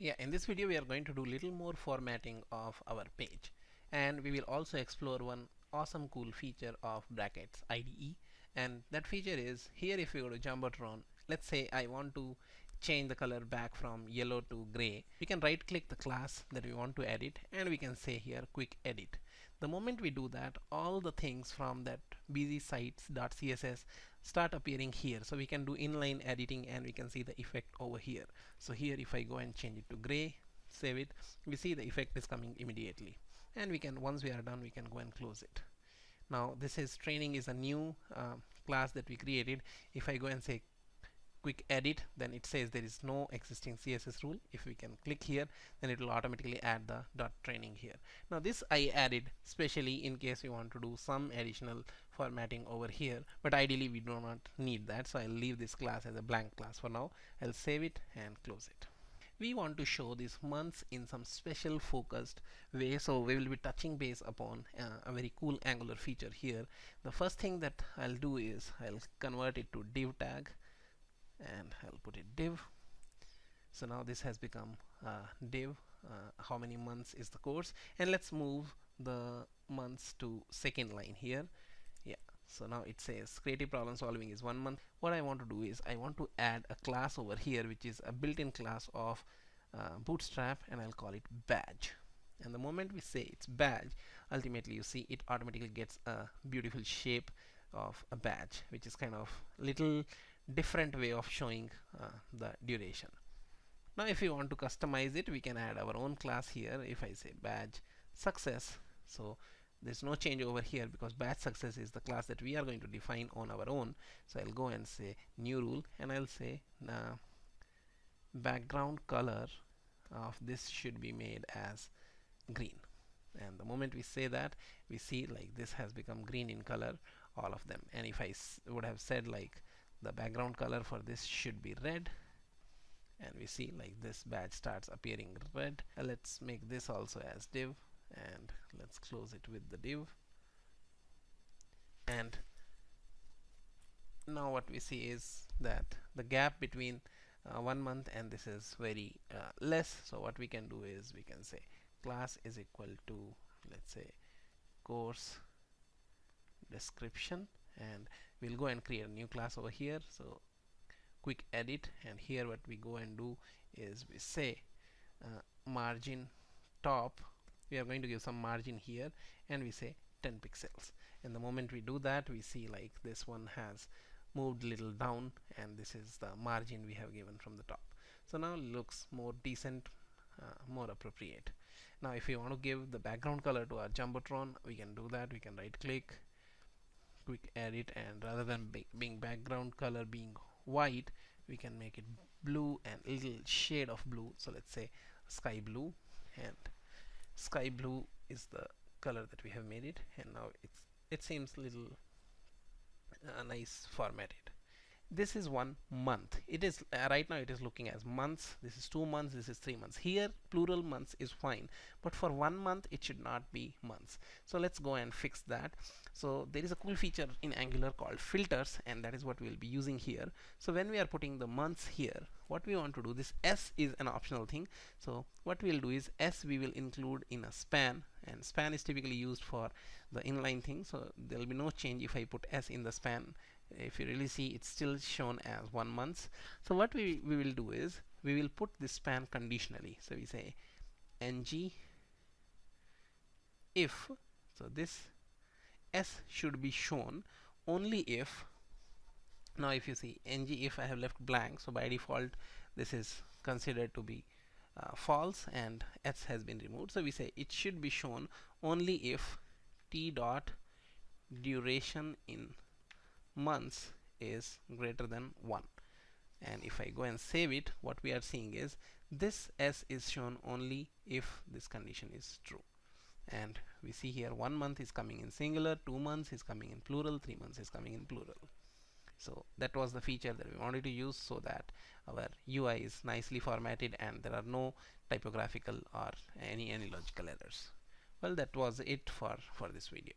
Yeah, in this video we are going to do little more formatting of our page, and we will also explore one awesome cool feature of brackets IDE. And that feature is here. If you go to Jumbotron, let's say I want to change the color back from yellow to gray, we can right click the class that we want to edit and we can say here quick edit. The moment we do that, all the things from that busy sites.css start appearing here. So we can do inline editing and we can see the effect over here. So here if I go and change it to gray, save it, we see the effect is coming immediately. And we can, once we are done, we can go and close it. Now this is training is a new class that we created. If I go and say quick edit, then it says there is no existing CSS rule. If we can click here, then it will automatically add the dot training here. Now this I added specially in case we want to do some additional formatting over here, but ideally we do not need that, so I'll leave this class as a blank class for now. I'll save it and close it. We want to show these months in some special focused way, so we will be touching base upon a very cool Angular feature here. The first thing that I'll do is I'll convert it to div tag and I'll put it div. So now this has become div. How many months is the course, and let's move the months to second line here. Yeah, so now it says creative problem solving is 1 month. What I want to do is I want to add a class over here which is a built-in class of Bootstrap, and I'll call it badge. And the moment we say it's badge, ultimately you see it automatically gets a beautiful shape of a badge, which is kind of little different way of showing the duration. Now if you want to customize it, we can add our own class here. If I say badge success, so there's no change over here because badge success is the class that we are going to define on our own. So I'll go and say new rule, and I'll say background color of this should be made as green. And the moment we say that, we see like this has become green in color, all of them. And if I would have said like the background color for this should be red, and we see like this badge starts appearing red. Let's make this also as div, and let's close it with the div. And now what we see is that the gap between 1 month and this is very less. So what we can do is we can say class is equal to, let's say, course description, and we'll go and create a new class over here. So quick edit, and here what we go and do is we say margin top. We are going to give some margin here, and we say 10 pixels. And the moment we do that, we see like this one has moved little down, and this is the margin we have given from the top. So now it looks more decent, more appropriate. Now if you want to give the background color to our Jumbotron, we can do that. We can right click, quick edit, and rather than being background color being white, we can make it blue and a little shade of blue. So let's say sky blue, and sky blue is the color that we have made it, and now it seems little nice formatted. This is 1 month. It is right now it is looking as months. This is 2 months, this is 3 months. Here plural months is fine, but for 1 month it should not be months. So let's go and fix that. So there is a cool feature in Angular called filters, and that is what we'll be using here. So when we are putting the months here, what we want to do, this S is an optional thing. So what we'll do is S we will include in a span, and span is typically used for the inline thing. So there will be no change if I put S in the span. If you really see, it's still shown as 1 month. So what we will do is we will put this span conditionally. So we say ng if, so this S should be shown only if, now if you see ng if I have left blank, so by default this is considered to be false and S has been removed. So we say it should be shown only if t dot duration in months is greater than 1. And if I go and save it, what we are seeing is this S is shown only if this condition is true. And we see here 1 month is coming in singular, 2 months is coming in plural, 3 months is coming in plural. So that was the feature that we wanted to use, so that our UI is nicely formatted and there are no typographical or any logical errors. Well, that was it for this video.